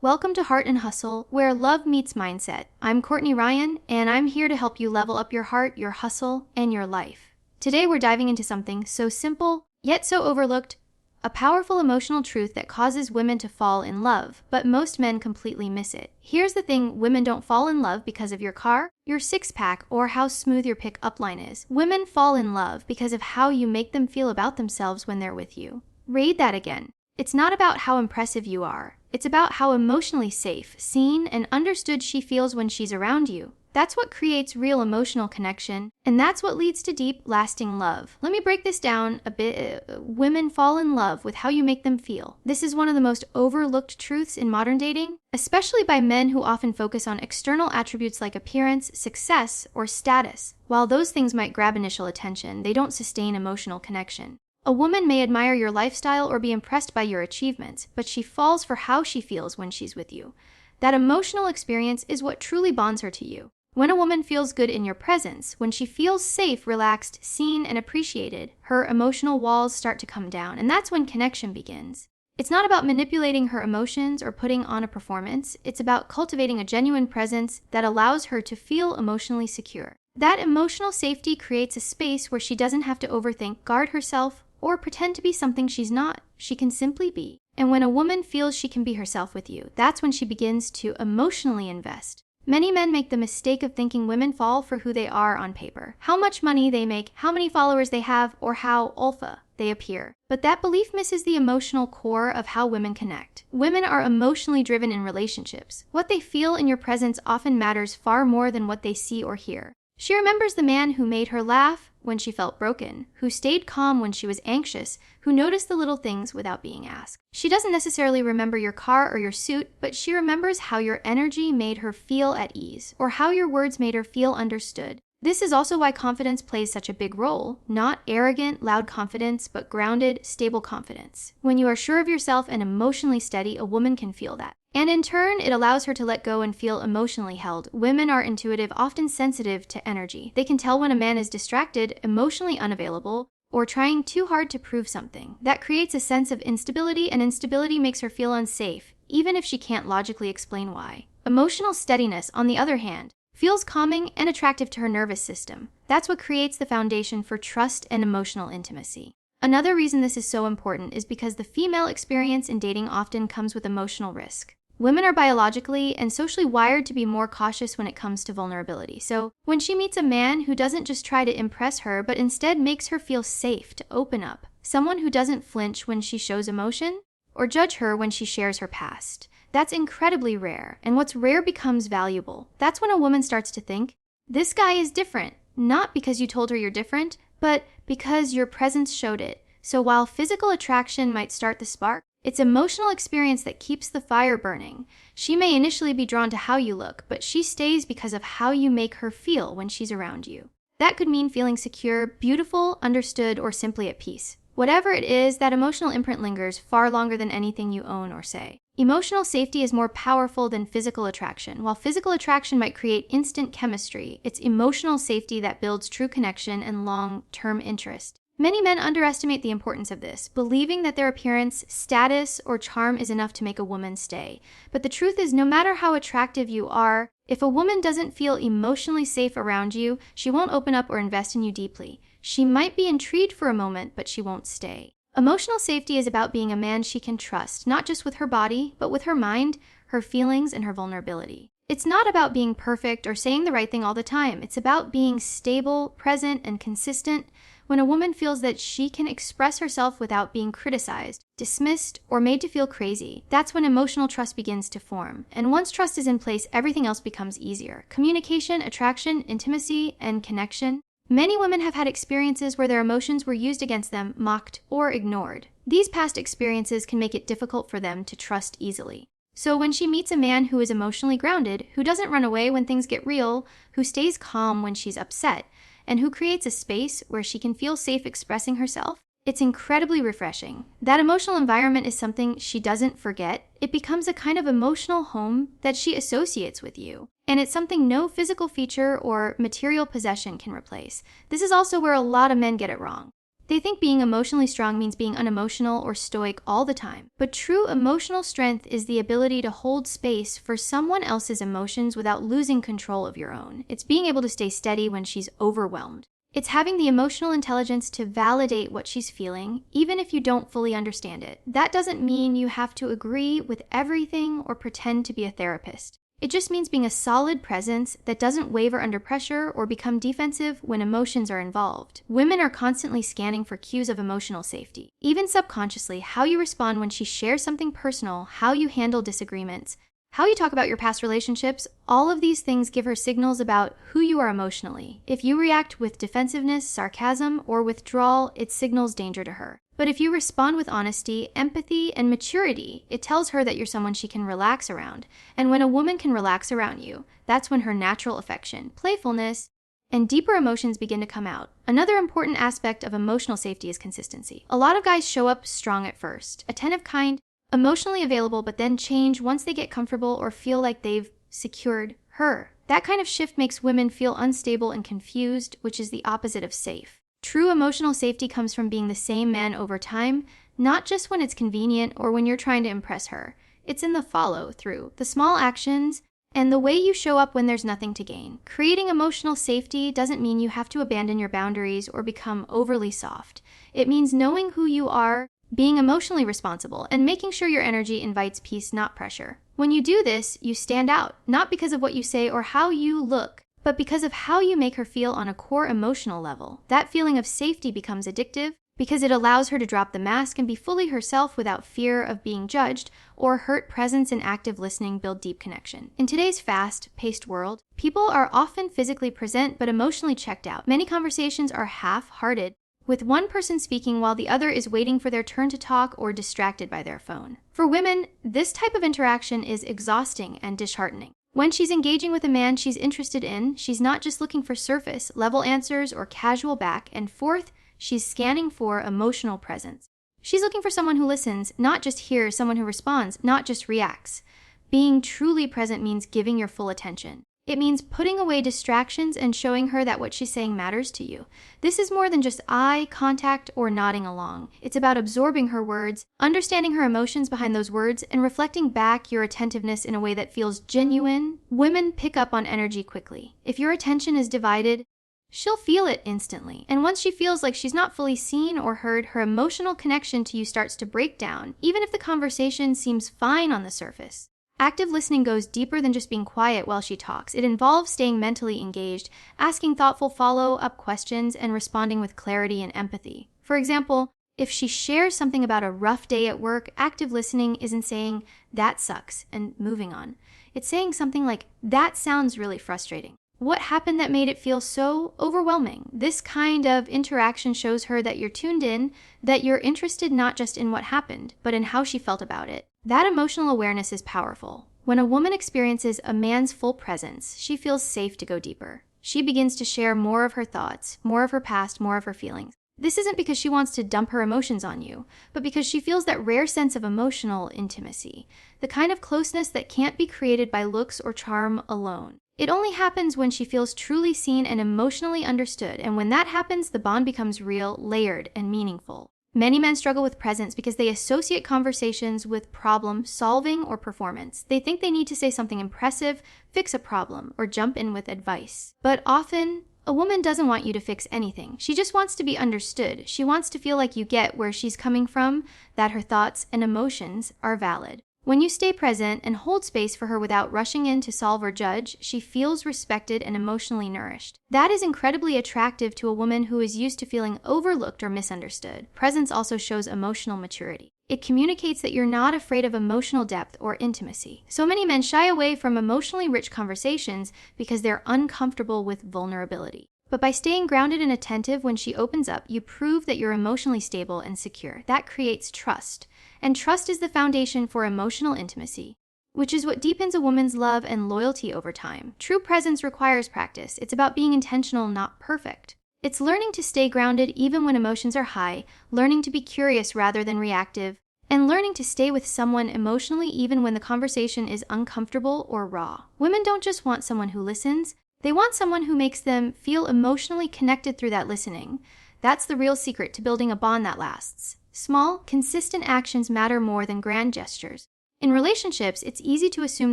Welcome to Heart and Hustle, where love meets mindset. I'm Courtney Ryan, and I'm here to help you level up your heart, your hustle, and your life. Today we're diving into something so simple, yet so overlooked, a powerful emotional truth that causes women to fall in love, but most men completely miss it. Here's the thing, women don't fall in love because of your car, your six-pack, or how smooth your pick-up line is. Women fall in love because of how you make them feel about themselves when they're with you. Read that again. It's not about how impressive you are. It's about how emotionally safe, seen, and understood she feels when she's around you. That's what creates real emotional connection, and that's what leads to deep, lasting love. Let me break this down a bit. Women fall in love with how you make them feel. This is one of the most overlooked truths in modern dating, especially by men who often focus on external attributes like appearance, success, or status. While those things might grab initial attention, they don't sustain emotional connection. A woman may admire your lifestyle or be impressed by your achievements, but she falls for how she feels when she's with you. That emotional experience is what truly bonds her to you. When a woman feels good in your presence, when she feels safe, relaxed, seen, and appreciated, her emotional walls start to come down, and that's when connection begins. It's not about manipulating her emotions or putting on a performance. It's about cultivating a genuine presence that allows her to feel emotionally secure. That emotional safety creates a space where she doesn't have to overthink, guard herself, or pretend to be something she's not. She can simply be. And when a woman feels she can be herself with you, that's when she begins to emotionally invest. Many men make the mistake of thinking women fall for who they are on paper, how much money they make, how many followers they have, or how alpha they appear. But that belief misses the emotional core of how women connect. Women are emotionally driven in relationships. What they feel in your presence often matters far more than what they see or hear. She remembers the man who made her laugh when she felt broken, who stayed calm when she was anxious, who noticed the little things without being asked. She doesn't necessarily remember your car or your suit, but she remembers how your energy made her feel at ease, or how your words made her feel understood. This is also why confidence plays such a big role. Not arrogant, loud confidence, but grounded, stable confidence. When you are sure of yourself and emotionally steady, a woman can feel that. And in turn, it allows her to let go and feel emotionally held. Women are intuitive, often sensitive to energy. They can tell when a man is distracted, emotionally unavailable, or trying too hard to prove something. That creates a sense of instability, and instability makes her feel unsafe, even if she can't logically explain why. Emotional steadiness, on the other hand, feels calming and attractive to her nervous system. That's what creates the foundation for trust and emotional intimacy. Another reason this is so important is because the female experience in dating often comes with emotional risk. Women are biologically and socially wired to be more cautious when it comes to vulnerability. So when she meets a man who doesn't just try to impress her, but instead makes her feel safe to open up, someone who doesn't flinch when she shows emotion or judge her when she shares her past, that's incredibly rare. And what's rare becomes valuable. That's when a woman starts to think, this guy is different, not because you told her you're different, but because your presence showed it. So while physical attraction might start the spark, it's emotional experience that keeps the fire burning. She may initially be drawn to how you look, but she stays because of how you make her feel when she's around you. That could mean feeling secure, beautiful, understood, or simply at peace. Whatever it is, that emotional imprint lingers far longer than anything you own or say. Emotional safety is more powerful than physical attraction. While physical attraction might create instant chemistry, it's emotional safety that builds true connection and long-term interest. Many men underestimate the importance of this, believing that their appearance, status, or charm is enough to make a woman stay. But the truth is, no matter how attractive you are, if a woman doesn't feel emotionally safe around you, she won't open up or invest in you deeply. She might be intrigued for a moment, but she won't stay. Emotional safety is about being a man she can trust, not just with her body, but with her mind, her feelings, and her vulnerability. It's not about being perfect or saying the right thing all the time. It's about being stable, present, and consistent. When a woman feels that she can express herself without being criticized, dismissed, or made to feel crazy, that's when emotional trust begins to form. And once trust is in place, everything else becomes easier. Communication, attraction, intimacy, and connection. Many women have had experiences where their emotions were used against them, mocked, or ignored. These past experiences can make it difficult for them to trust easily. So when she meets a man who is emotionally grounded, who doesn't run away when things get real, who stays calm when she's upset, and who creates a space where she can feel safe expressing herself, it's incredibly refreshing. That emotional environment is something she doesn't forget. It becomes a kind of emotional home that she associates with you. And it's something no physical feature or material possession can replace. This is also where a lot of men get it wrong. They think being emotionally strong means being unemotional or stoic all the time. But true emotional strength is the ability to hold space for someone else's emotions without losing control of your own. It's being able to stay steady when she's overwhelmed. It's having the emotional intelligence to validate what she's feeling, even if you don't fully understand it. That doesn't mean you have to agree with everything or pretend to be a therapist. It just means being a solid presence that doesn't waver under pressure or become defensive when emotions are involved. Women are constantly scanning for cues of emotional safety. Even subconsciously, how you respond when she shares something personal, how you handle disagreements, how you talk about your past relationships, all of these things give her signals about who you are emotionally. If you react with defensiveness, sarcasm, or withdrawal, it signals danger to her. But if you respond with honesty, empathy, and maturity, it tells her that you're someone she can relax around. And when a woman can relax around you, that's when her natural affection, playfulness, and deeper emotions begin to come out. Another important aspect of emotional safety is consistency. A lot of guys show up strong at first, attentive, kind, emotionally available, but then change once they get comfortable or feel like they've secured her. That kind of shift makes women feel unstable and confused, which is the opposite of safe. True emotional safety comes from being the same man over time, not just when it's convenient or when you're trying to impress her. It's in the follow-through, the small actions, and the way you show up when there's nothing to gain. Creating emotional safety doesn't mean you have to abandon your boundaries or become overly soft. It means knowing who you are, being emotionally responsible, and making sure your energy invites peace, not pressure. When you do this, you stand out, not because of what you say or how you look, but because of how you make her feel on a core emotional level. That feeling of safety becomes addictive because it allows her to drop the mask and be fully herself without fear of being judged, or hurt presence and active listening build deep connection. In today's fast-paced world, people are often physically present but emotionally checked out. Many conversations are half-hearted, with one person speaking while the other is waiting for their turn to talk or distracted by their phone. For women, this type of interaction is exhausting and disheartening. When she's engaging with a man she's interested in, she's not just looking for surface-level answers or casual back, and fourth, she's scanning for emotional presence. She's looking for someone who listens, not just hears, someone who responds, not just reacts. Being truly present means giving your full attention. It means putting away distractions and showing her that what she's saying matters to you. This is more than just eye contact or nodding along. It's about absorbing her words, understanding her emotions behind those words, and reflecting back your attentiveness in a way that feels genuine. Women pick up on energy quickly. If your attention is divided, she'll feel it instantly. And once she feels like she's not fully seen or heard, her emotional connection to you starts to break down, even if the conversation seems fine on the surface. Active listening goes deeper than just being quiet while she talks. It involves staying mentally engaged, asking thoughtful follow-up questions, and responding with clarity and empathy. For example, if she shares something about a rough day at work, active listening isn't saying, "That sucks," and moving on. It's saying something like, "That sounds really frustrating. What happened that made it feel so overwhelming?" This kind of interaction shows her that you're tuned in, that you're interested not just in what happened, but in how she felt about it. That emotional awareness is powerful. When a woman experiences a man's full presence, she feels safe to go deeper. She begins to share more of her thoughts, more of her past, more of her feelings. This isn't because she wants to dump her emotions on you, but because she feels that rare sense of emotional intimacy, the kind of closeness that can't be created by looks or charm alone. It only happens when she feels truly seen and emotionally understood, and when that happens, the bond becomes real, layered, and meaningful. Many men struggle with presence because they associate conversations with problem solving or performance. They think they need to say something impressive, fix a problem, or jump in with advice. But often, a woman doesn't want you to fix anything. She just wants to be understood. She wants to feel like you get where she's coming from, that her thoughts and emotions are valid. When you stay present and hold space for her without rushing in to solve or judge, she feels respected and emotionally nourished. That is incredibly attractive to a woman who is used to feeling overlooked or misunderstood. Presence also shows emotional maturity. It communicates that you're not afraid of emotional depth or intimacy. So many men shy away from emotionally rich conversations because they're uncomfortable with vulnerability. But by staying grounded and attentive when she opens up, you prove that you're emotionally stable and secure. That creates trust. And trust is the foundation for emotional intimacy, which is what deepens a woman's love and loyalty over time. True presence requires practice. It's about being intentional, not perfect. It's learning to stay grounded even when emotions are high, learning to be curious rather than reactive, and learning to stay with someone emotionally even when the conversation is uncomfortable or raw. Women don't just want someone who listens. They want someone who makes them feel emotionally connected through that listening. That's the real secret to building a bond that lasts. Small, consistent actions matter more than grand gestures. In relationships, it's easy to assume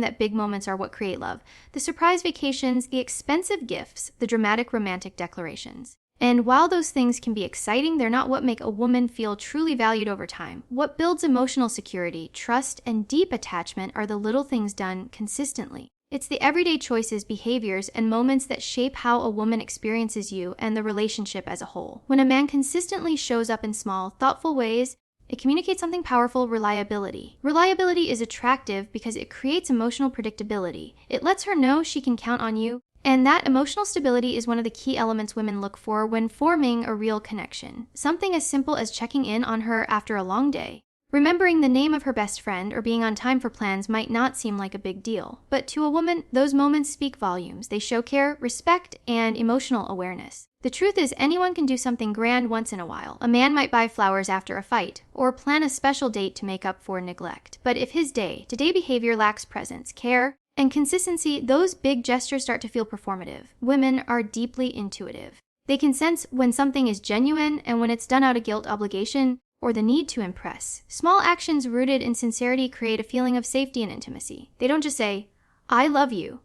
that big moments are what create love. The surprise vacations, the expensive gifts, the dramatic romantic declarations. And while those things can be exciting, they're not what make a woman feel truly valued over time. What builds emotional security, trust, and deep attachment are the little things done consistently. It's the everyday choices, behaviors, and moments that shape how a woman experiences you and the relationship as a whole. When a man consistently shows up in small, thoughtful ways, it communicates something powerful: reliability. Reliability is attractive because it creates emotional predictability. It lets her know she can count on you, and that emotional stability is one of the key elements women look for when forming a real connection. Something as simple as checking in on her after a long day. Remembering the name of her best friend or being on time for plans might not seem like a big deal, but to a woman, those moments speak volumes. They show care, respect, and emotional awareness. The truth is, anyone can do something grand once in a while. A man might buy flowers after a fight, or plan a special date to make up for neglect. But if his day-to-day behavior lacks presence, care, and consistency, those big gestures start to feel performative. Women are deeply intuitive. They can sense when something is genuine and when it's done out of guilt, obligation, or the need to impress. Small actions rooted in sincerity create a feeling of safety and intimacy. They don't just say, "I love you."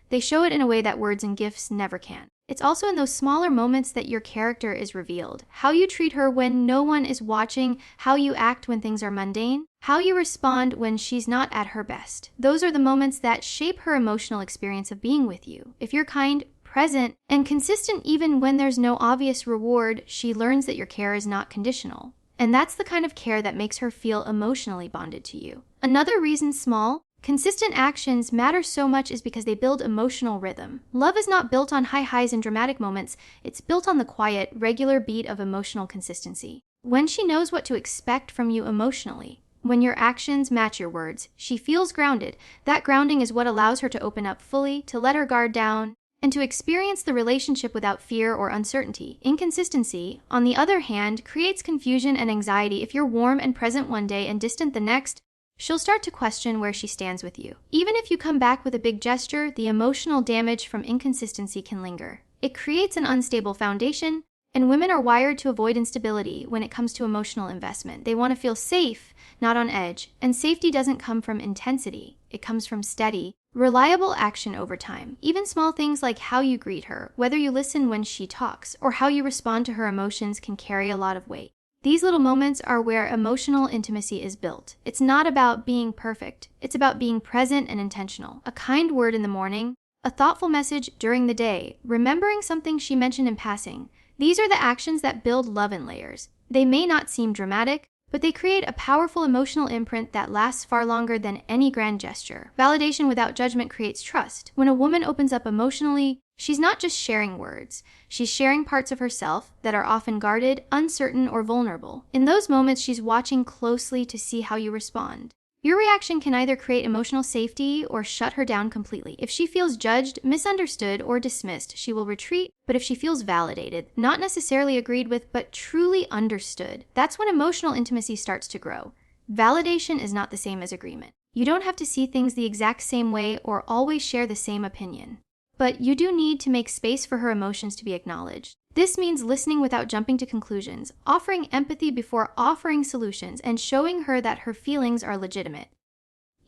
They show it in a way that words and gifts never can. It's also in those smaller moments that your character is revealed. How you treat her when no one is watching, how you act when things are mundane, how you respond when she's not at her best. Those are the moments that shape her emotional experience of being with you. If you're kind, present, and consistent even when there's no obvious reward, she learns that your care is not conditional. And that's the kind of care that makes her feel emotionally bonded to you. Another reason small, consistent actions matter so much is because they build emotional rhythm. Love is not built on high highs and dramatic moments. It's built on the quiet, regular beat of emotional consistency. When she knows what to expect from you emotionally, when your actions match your words, she feels grounded. That grounding is what allows her to open up fully, to let her guard down, and to experience the relationship without fear or uncertainty. Inconsistency, on the other hand, creates confusion and anxiety. If you're warm and present one day and distant the next, she'll start to question where she stands with you. Even if you come back with a big gesture, the emotional damage from inconsistency can linger. It creates an unstable foundation, and women are wired to avoid instability when it comes to emotional investment. They want to feel safe, not on edge. And safety doesn't come from intensity. It comes from steady, reliable action over time. Even small things like how you greet her, whether you listen when she talks, or how you respond to her emotions can carry a lot of weight. These little moments are where emotional intimacy is built. It's not about being perfect. It's about being present and intentional. A kind word in the morning, a thoughtful message during the day, remembering something she mentioned in passing. These are the actions that build love in layers. They may not seem dramatic, but they create a powerful emotional imprint that lasts far longer than any grand gesture. Validation without judgment creates trust. When a woman opens up emotionally, she's not just sharing words. She's sharing parts of herself that are often guarded, uncertain, or vulnerable. In those moments, she's watching closely to see how you respond. Your reaction can either create emotional safety or shut her down completely. If she feels judged, misunderstood, or dismissed, she will retreat. But if she feels validated, not necessarily agreed with, but truly understood, that's when emotional intimacy starts to grow. Validation is not the same as agreement. You don't have to see things the exact same way or always share the same opinion. But you do need to make space for her emotions to be acknowledged. This means listening without jumping to conclusions, offering empathy before offering solutions, and showing her that her feelings are legitimate,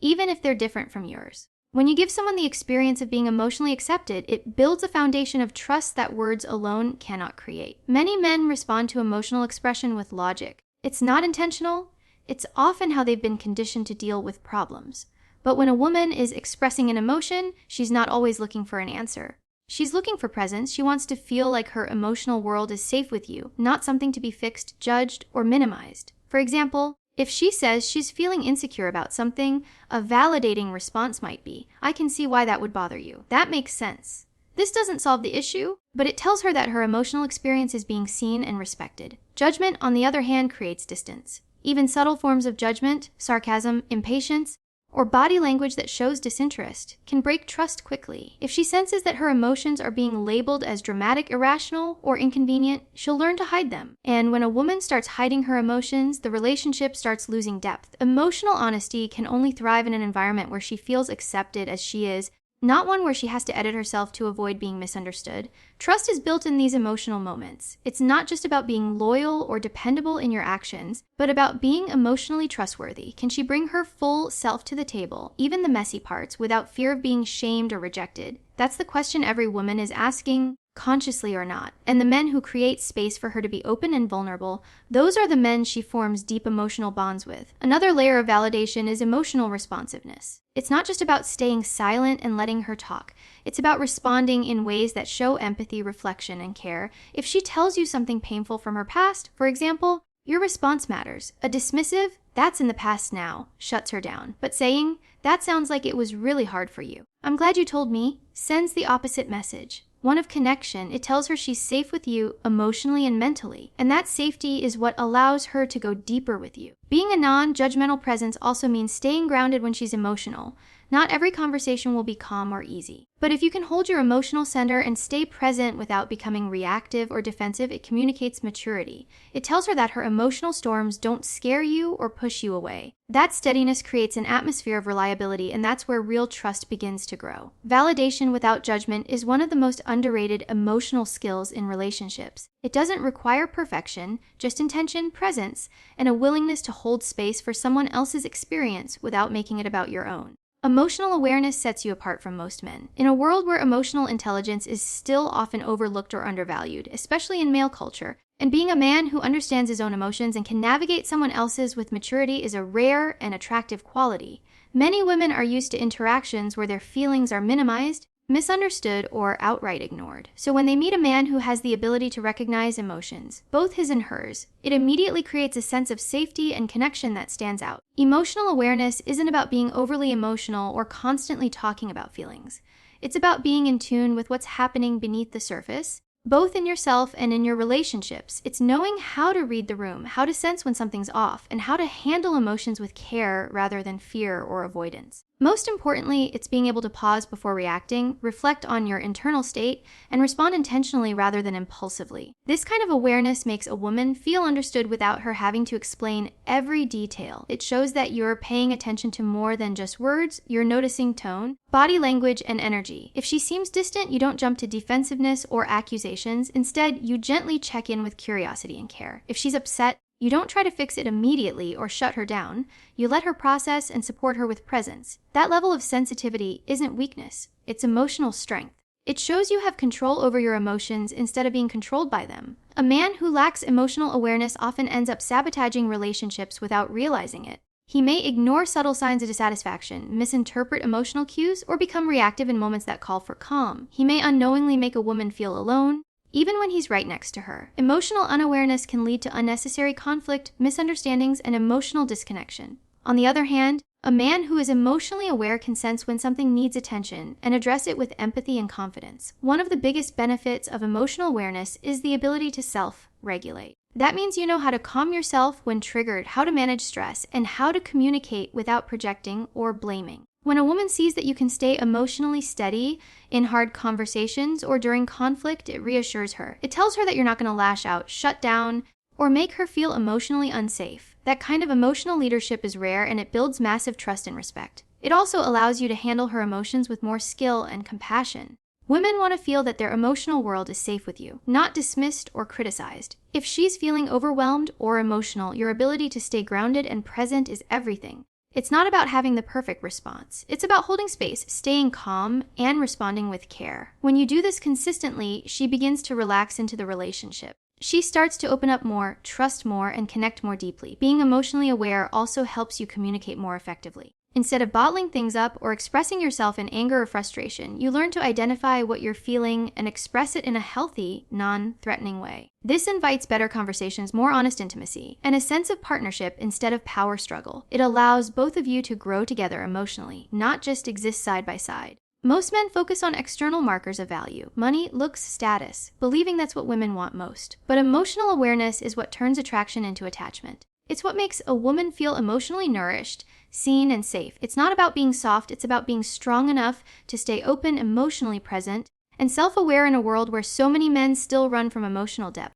even if they're different from yours. When you give someone the experience of being emotionally accepted, it builds a foundation of trust that words alone cannot create. Many men respond to emotional expression with logic. It's not intentional. It's often how they've been conditioned to deal with problems. But when a woman is expressing an emotion, she's not always looking for an answer. She's looking for presence. She wants to feel like her emotional world is safe with you, not something to be fixed, judged, or minimized. For example, if she says she's feeling insecure about something, a validating response might be, "I can see why that would bother you. That makes sense." This doesn't solve the issue, but it tells her that her emotional experience is being seen and respected. Judgment, on the other hand, creates distance. Even subtle forms of judgment, sarcasm, impatience, or body language that shows disinterest can break trust quickly. If she senses that her emotions are being labeled as dramatic, irrational, or inconvenient, she'll learn to hide them. And when a woman starts hiding her emotions, the relationship starts losing depth. Emotional honesty can only thrive in an environment where she feels accepted as she is, not one where she has to edit herself to avoid being misunderstood. Trust is built in these emotional moments. It's not just about being loyal or dependable in your actions, but about being emotionally trustworthy. Can she bring her full self to the table, even the messy parts, without fear of being shamed or rejected? That's the question every woman is asking, consciously or not. And the men who create space for her to be open and vulnerable, those are the men she forms deep emotional bonds with. Another layer of validation is emotional responsiveness. It's not just about staying silent and letting her talk. It's about responding in ways that show empathy, reflection, and care. If she tells you something painful from her past, for example, your response matters. A dismissive, "That's in the past now," shuts her down. But saying, "That sounds like it was really hard for you. I'm glad you told me," sends the opposite message. One of connection. It tells her she's safe with you emotionally and mentally, and that safety is what allows her to go deeper with you. Being a non-judgmental presence also means staying grounded when she's emotional. Not every conversation will be calm or easy, but if you can hold your emotional center and stay present without becoming reactive or defensive, it communicates maturity. It tells her that her emotional storms don't scare you or push you away. That steadiness creates an atmosphere of reliability, and that's where real trust begins to grow. Validation without judgment is one of the most underrated emotional skills in relationships. It doesn't require perfection, just intention, presence, and a willingness to hold space for someone else's experience without making it about your own. Emotional awareness sets you apart from most men. In a world where emotional intelligence is still often overlooked or undervalued, especially in male culture, and being a man who understands his own emotions and can navigate someone else's with maturity is a rare and attractive quality. Many women are used to interactions where their feelings are minimized, misunderstood, or outright ignored. So when they meet a man who has the ability to recognize emotions, both his and hers, it immediately creates a sense of safety and connection that stands out. Emotional awareness isn't about being overly emotional or constantly talking about feelings. It's about being in tune with what's happening beneath the surface, both in yourself and in your relationships. It's knowing how to read the room, how to sense when something's off, and how to handle emotions with care rather than fear or avoidance. Most importantly, it's being able to pause before reacting, reflect on your internal state, and respond intentionally rather than impulsively. This kind of awareness makes a woman feel understood without her having to explain every detail. It shows that you're paying attention to more than just words, you're noticing tone, body language, and energy. If she seems distant, you don't jump to defensiveness or accusations. Instead, you gently check in with curiosity and care. If she's upset, you don't try to fix it immediately or shut her down. You let her process and support her with presence. That level of sensitivity isn't weakness, it's emotional strength. It shows you have control over your emotions instead of being controlled by them. A man who lacks emotional awareness often ends up sabotaging relationships without realizing it. He may ignore subtle signs of dissatisfaction, misinterpret emotional cues, or become reactive in moments that call for calm. He may unknowingly make a woman feel alone, even when he's right next to her. Emotional unawareness can lead to unnecessary conflict, misunderstandings, and emotional disconnection. On the other hand, a man who is emotionally aware can sense when something needs attention and address it with empathy and confidence. One of the biggest benefits of emotional awareness is the ability to self-regulate. That means you know how to calm yourself when triggered, how to manage stress, and how to communicate without projecting or blaming. When a woman sees that you can stay emotionally steady in hard conversations or during conflict, it reassures her. It tells her that you're not going to lash out, shut down, or make her feel emotionally unsafe. That kind of emotional leadership is rare, and it builds massive trust and respect. It also allows you to handle her emotions with more skill and compassion. Women want to feel that their emotional world is safe with you, not dismissed or criticized. If she's feeling overwhelmed or emotional, your ability to stay grounded and present is everything. It's not about having the perfect response. It's about holding space, staying calm, and responding with care. When you do this consistently, she begins to relax into the relationship. She starts to open up more, trust more, and connect more deeply. Being emotionally aware also helps you communicate more effectively. Instead of bottling things up or expressing yourself in anger or frustration, you learn to identify what you're feeling and express it in a healthy, non-threatening way. This invites better conversations, more honest intimacy, and a sense of partnership instead of power struggle. It allows both of you to grow together emotionally, not just exist side by side. Most men focus on external markers of value, money, looks, status, believing that's what women want most. But emotional awareness is what turns attraction into attachment. It's what makes a woman feel emotionally nourished, seen, and safe. It's not about being soft, it's about being strong enough to stay open, emotionally present, and self-aware in a world where so many men still run from emotional depth.